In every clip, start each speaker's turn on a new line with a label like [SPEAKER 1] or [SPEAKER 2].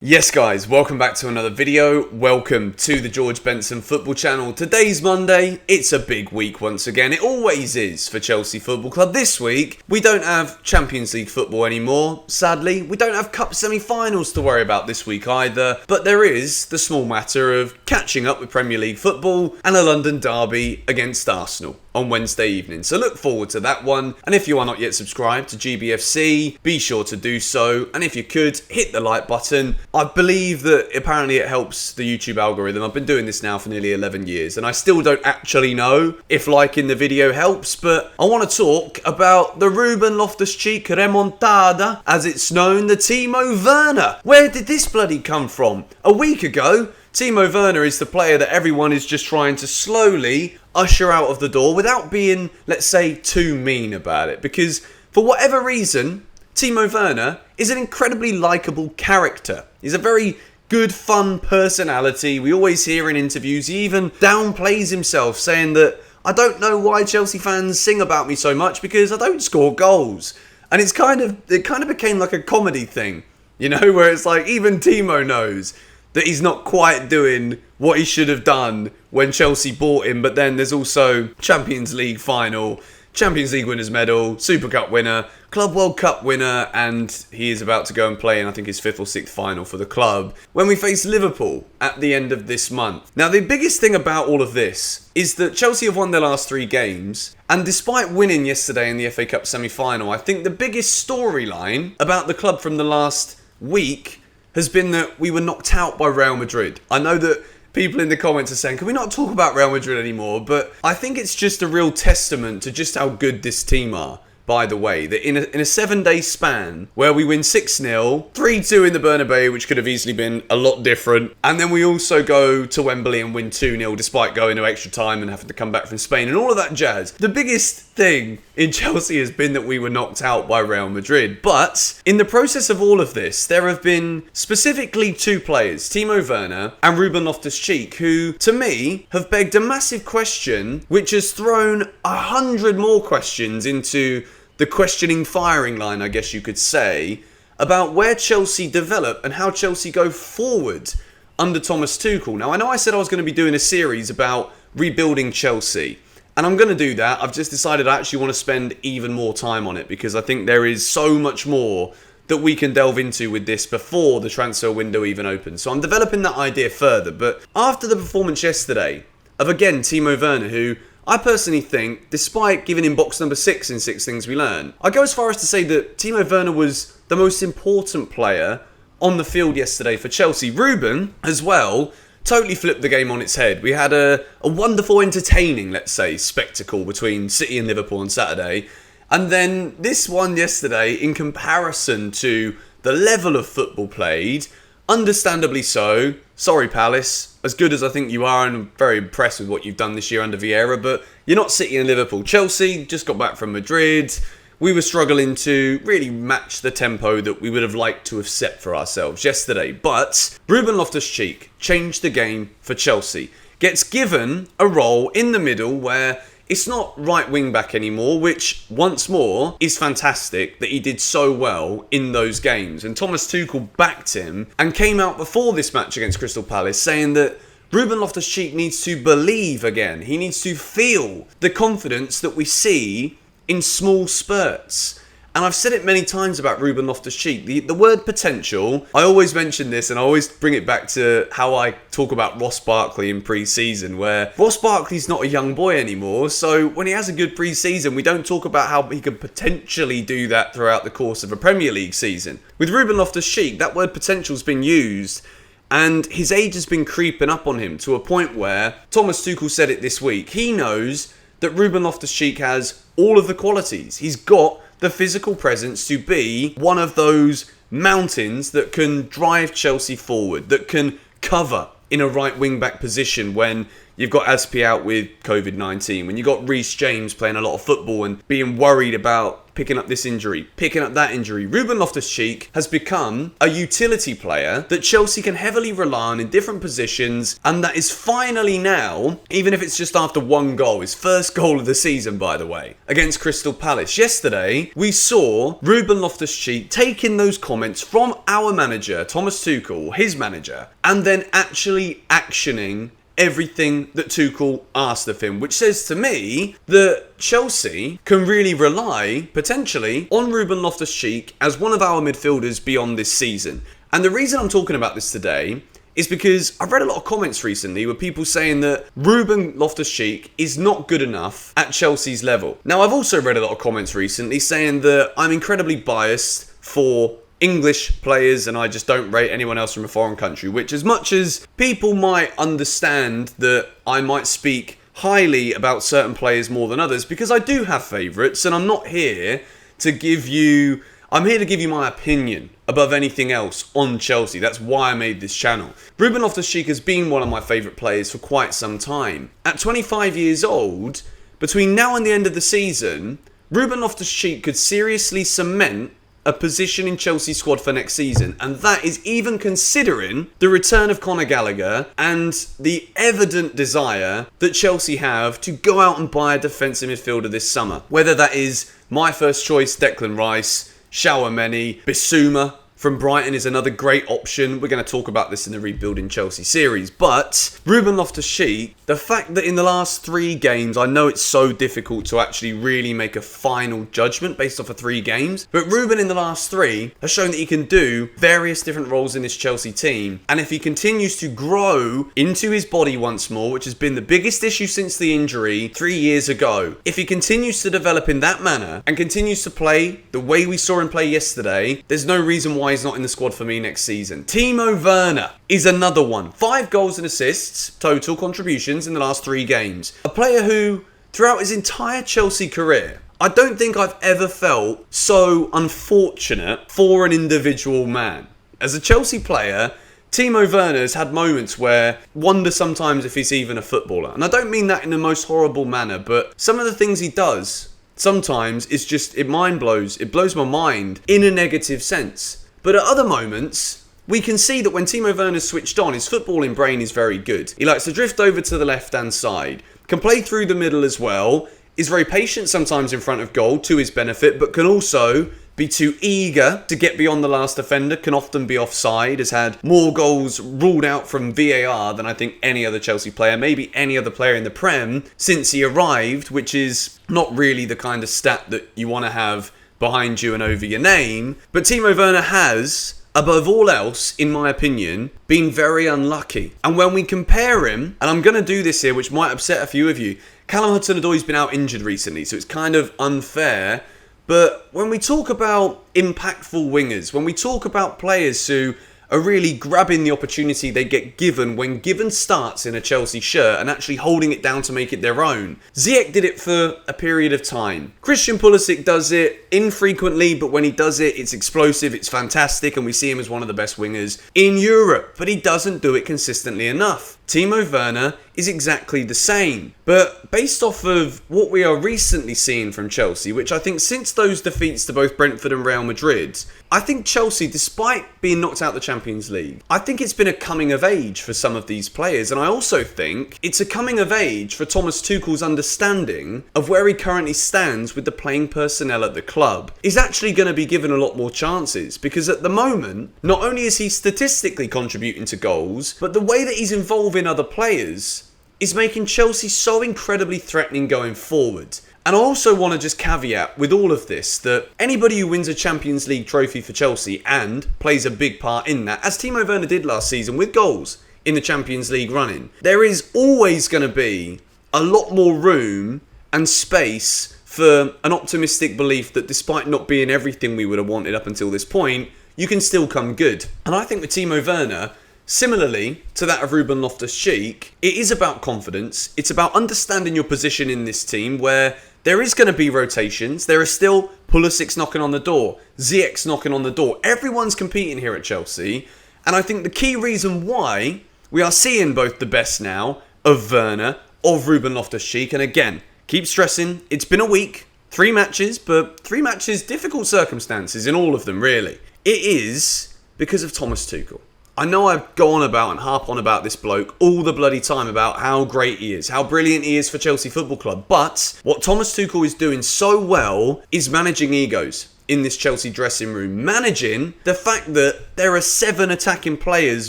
[SPEAKER 1] Yes guys, welcome back to another video. Welcome to the George Benson Football Channel. Today's Monday. It's a big week once again. It always is for Chelsea Football Club. This week, we don't have Champions League football anymore. Sadly, we don't have Cup semi-finals to worry about this week either. But there is the small matter of catching up with Premier League football and a London derby against Arsenal on Wednesday evening. So look forward to that one. And if you are not yet subscribed to GBFC, be sure to do so. And if you could, hit the like button. I believe that apparently it helps the YouTube algorithm. I've been doing this now for nearly 11 years and I still don't actually know if liking the video helps, but I want to talk about the Ruben Loftus Cheek remontada, as it's known, the Timo Werner. Where did this bloody come from? A week ago, Timo Werner is the player that everyone is just trying to slowly usher out of the door without being, let's say, too mean about it. Because for whatever reason, Timo Werner is an incredibly likeable character. He's a very good, fun personality. We always hear in interviews, he even downplays himself, saying that, I don't know why Chelsea fans sing about me so much because I don't score goals. And it kind of became like a comedy thing, you know, where it's like even Timo knows that he's not quite doing what he should have done when Chelsea bought him. But then there's also Champions League final, Champions League winners medal, Super Cup winner, Club World Cup winner, and he is about to go and play in, I think, his 5th or 6th final for the club when we face Liverpool at the end of this month. Now, the biggest thing about all of this is that Chelsea have won their last 3 games, and despite winning yesterday in the FA Cup semi-final, I think the biggest storyline about the club from the last week has been that we were knocked out by Real Madrid. I know that people in the comments are saying, can we not talk about Real Madrid anymore? But I think it's just a real testament to just how good this team are. By the way, that in a 7-day span where we win 6-0, 3-2 in the Bernabeu, which could have easily been a lot different, and then we also go to Wembley and win 2-0 despite going to extra time and having to come back from Spain and all of that jazz. The biggest thing in Chelsea has been that we were knocked out by Real Madrid. But in the process of all of this, there have been specifically 2 players, Timo Werner and Ruben Loftus Cheek, who, to me, have begged a massive question, which has thrown 100 more questions into the questioning firing line, I guess you could say, about where Chelsea develop and how Chelsea go forward under Thomas Tuchel. Now, I know I said I was going to be doing a series about rebuilding Chelsea, and I'm going to do that. I've just decided I actually want to spend even more time on it because I think there is so much more that we can delve into with this before the transfer window even opens. So I'm developing that idea further. But after the performance yesterday of, again, Timo Werner, who I personally think, despite giving him box number 6 in 6 Things We Learn, I go as far as to say that Timo Werner was the most important player on the field yesterday for Chelsea. Ruben, as well, totally flipped the game on its head. We had a wonderful, entertaining, let's say, spectacle between City and Liverpool on Saturday. And then this one yesterday, in comparison to the level of football played, understandably so. Sorry, Palace. As good as I think you are, and I'm very impressed with what you've done this year under Vieira, but you're not City and Liverpool. Chelsea just got back from Madrid. We were struggling to really match the tempo that we would have liked to have set for ourselves yesterday. But Ruben Loftus Cheek changed the game for Chelsea. Gets given a role in the middle where it's not right wing back anymore, which, once more, is fantastic that he did so well in those games. And Thomas Tuchel backed him and came out before this match against Crystal Palace saying that Ruben Loftus Cheek needs to believe again. He needs to feel the confidence that we see in small spurts. And I've said it many times about Ruben Loftus Cheek. The word potential, I always mention this and I always bring it back to how I talk about Ross Barkley in pre-season, where Ross Barkley's not a young boy anymore. So when he has a good pre-season, we don't talk about how he could potentially do that throughout the course of a Premier League season. With Ruben Loftus Cheek, that word potential's been used, and his age has been creeping up on him to a point where, Thomas Tuchel said it this week, he knows that Ruben Loftus Cheek has all of the qualities. He's got the physical presence to be one of those mountains that can drive Chelsea forward, that can cover in a right wing-back position when you've got Aspi out with COVID-19, when you've got Reece James playing a lot of football and being worried about picking up this injury, picking up that injury. Ruben Loftus Cheek has become a utility player that Chelsea can heavily rely on in different positions, and that is finally now, even if it's just after one goal, his first goal of the season, by the way, against Crystal Palace. Yesterday, we saw Ruben Loftus Cheek taking those comments from our manager, Thomas Tuchel, his manager, and then actually actioning everything that Tuchel asked of him, which says to me that Chelsea can really rely, potentially, on Ruben Loftus Cheek as one of our midfielders beyond this season. And the reason I'm talking about this today is because I've read a lot of comments recently with people saying that Ruben Loftus Cheek is not good enough at Chelsea's level. Now, I've also read a lot of comments recently saying that I'm incredibly biased for English players and I just don't rate anyone else from a foreign country, which, as much as people might understand that I might speak highly about certain players more than others, because I do have favourites, and I'm not here to give you... I'm here to give you my opinion above anything else on Chelsea. That's why I made this channel. Ruben Loftus Cheek has been one of my favourite players for quite some time. At 25 years old, between now and the end of the season, Ruben Loftus Cheek could seriously cement a position in Chelsea's squad for next season, and that is even considering the return of Conor Gallagher and the evident desire that Chelsea have to go out and buy a defensive midfielder this summer. Whether that is my first choice, Declan Rice, Tchouaméni, Bissouma from Brighton is another great option. We're going to talk about this in the Rebuilding Chelsea series. But Ruben Loftus Cheek, the fact that in the last 3 games, I know it's so difficult to actually really make a final judgment based off of 3 games, but Ruben in the last 3 has shown that he can do various different roles in this Chelsea team. And if he continues to grow into his body once more, which has been the biggest issue since the injury 3 years ago, if he continues to develop in that manner and continues to play the way we saw him play yesterday, there's no reason why he's not in the squad for me next season. Timo Werner is another one. 5 goals and assists, total contributions in the last 3 games. A player who, throughout his entire Chelsea career, I don't think I've ever felt so unfortunate for an individual man. As a Chelsea player, Timo Werner's had moments where I wonder sometimes if he's even a footballer. And I don't mean that in the most horrible manner, but some of the things he does sometimes is just, it blows my mind in a negative sense. But at other moments, we can see that when Timo Werner's switched on, his footballing brain is very good. He likes to drift over to the left-hand side, can play through the middle as well, is very patient sometimes in front of goal to his benefit, but can also be too eager to get beyond the last defender, can often be offside, has had more goals ruled out from VAR than I think any other Chelsea player, maybe any other player in the Prem, since he arrived, which is not really the kind of stat that you want to have behind you and over your name. But Timo Werner has, above all else, in my opinion, been very unlucky. And when we compare him, and I'm going to do this here, which might upset a few of you, Callum Hudson-Odoi's been out injured recently, so it's kind of unfair. But when we talk about impactful wingers, when we talk about players who are really grabbing the opportunity they get given when given starts in a Chelsea shirt and actually holding it down to make it their own, Ziyech did it for a period of time. Christian Pulisic does it infrequently, but when he does it, it's explosive, it's fantastic, and we see him as one of the best wingers in Europe. But he doesn't do it consistently enough. Timo Werner is exactly the same. But based off of what we are recently seeing from Chelsea, which I think since those defeats to both Brentford and Real Madrid, I think Chelsea, despite being knocked out of the Champions League, I think it's been a coming of age for some of these players. And I also think it's a coming of age for Thomas Tuchel's understanding of where he currently stands with the playing personnel at the club. He's actually going to be given a lot more chances, because at the moment, not only is he statistically contributing to goals, but the way that he's involving other players is making Chelsea so incredibly threatening going forward. And I also want to just caveat with all of this that anybody who wins a Champions League trophy for Chelsea and plays a big part in that, as Timo Werner did last season with goals in the Champions League running, there is always going to be a lot more room and space for an optimistic belief that despite not being everything we would have wanted up until this point, you can still come good. And I think with Timo Werner, similarly to that of Ruben Loftus Cheek, it is about confidence. It's about understanding your position in this team where there is going to be rotations. There are still Pulisic's knocking on the door, Ziyech's knocking on the door. Everyone's competing here at Chelsea. And I think the key reason why we are seeing both the best now of Werner, of Ruben Loftus Cheek, and again, keep stressing, it's been a week. 3 matches, but 3 matches, difficult circumstances in all of them, really. It is because of Thomas Tuchel. I know I go on about and harp on about this bloke all the bloody time about how great he is, how brilliant he is for Chelsea Football Club. But what Thomas Tuchel is doing so well is managing egos in this Chelsea dressing room. Managing the fact that there are 7 attacking players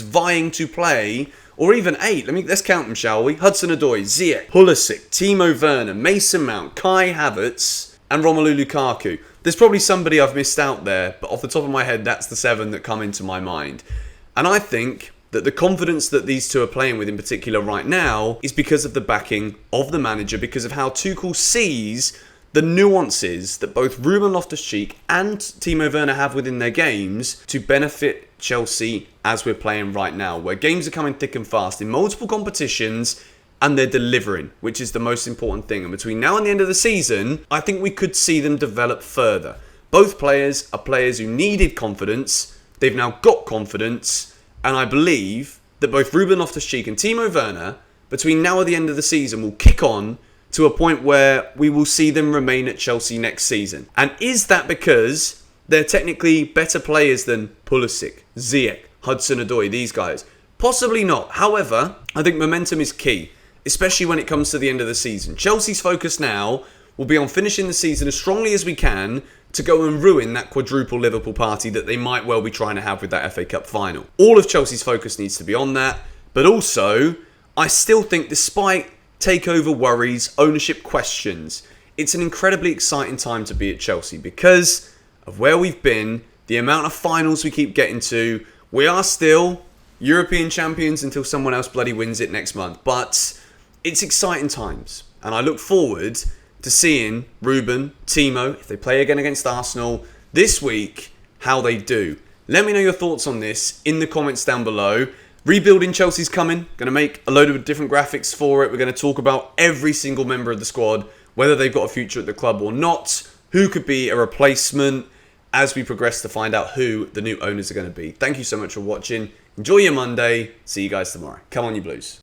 [SPEAKER 1] vying to play, or even 8. Let's count them, shall we? Hudson-Odoi, Ziyech, Pulisic, Timo Werner, Mason Mount, Kai Havertz, and Romelu Lukaku. There's probably somebody I've missed out there, but off the top of my head, that's the 7 that come into my mind. And I think that the confidence that these two are playing with in particular right now is because of the backing of the manager, because of how Tuchel sees the nuances that both Ruben Loftus Cheek and Timo Werner have within their games to benefit Chelsea as we're playing right now, where games are coming thick and fast in multiple competitions and they're delivering, which is the most important thing. And between now and the end of the season, I think we could see them develop further. Both players are players who needed confidence. They've now got confidence, and I believe that both Ruben Loftus Cheek and Timo Werner, between now and the end of the season, will kick on to a point where we will see them remain at Chelsea next season. And is that because they're technically better players than Pulisic, Ziyech, Hudson-Odoi, these guys? Possibly not. However, I think momentum is key, especially when it comes to the end of the season. Chelsea's focus now will be on finishing the season as strongly as we can to go and ruin that quadruple Liverpool party that they might well be trying to have with that FA Cup final. All of Chelsea's focus needs to be on that, but also, I still think despite takeover worries, ownership questions, it's an incredibly exciting time to be at Chelsea because of where we've been, the amount of finals we keep getting to. We are still European champions until someone else bloody wins it next month, but it's exciting times, and I look forward to seeing Ruben, Timo, if they play again against Arsenal this week, how they do. Let me know your thoughts on this in the comments down below. Rebuilding Chelsea's coming. Going to make a load of different graphics for it. We're going to talk about every single member of the squad, whether they've got a future at the club or not, who could be a replacement as we progress to find out who the new owners are going to be. Thank you so much for watching. Enjoy your Monday. See you guys tomorrow. Come on, you Blues.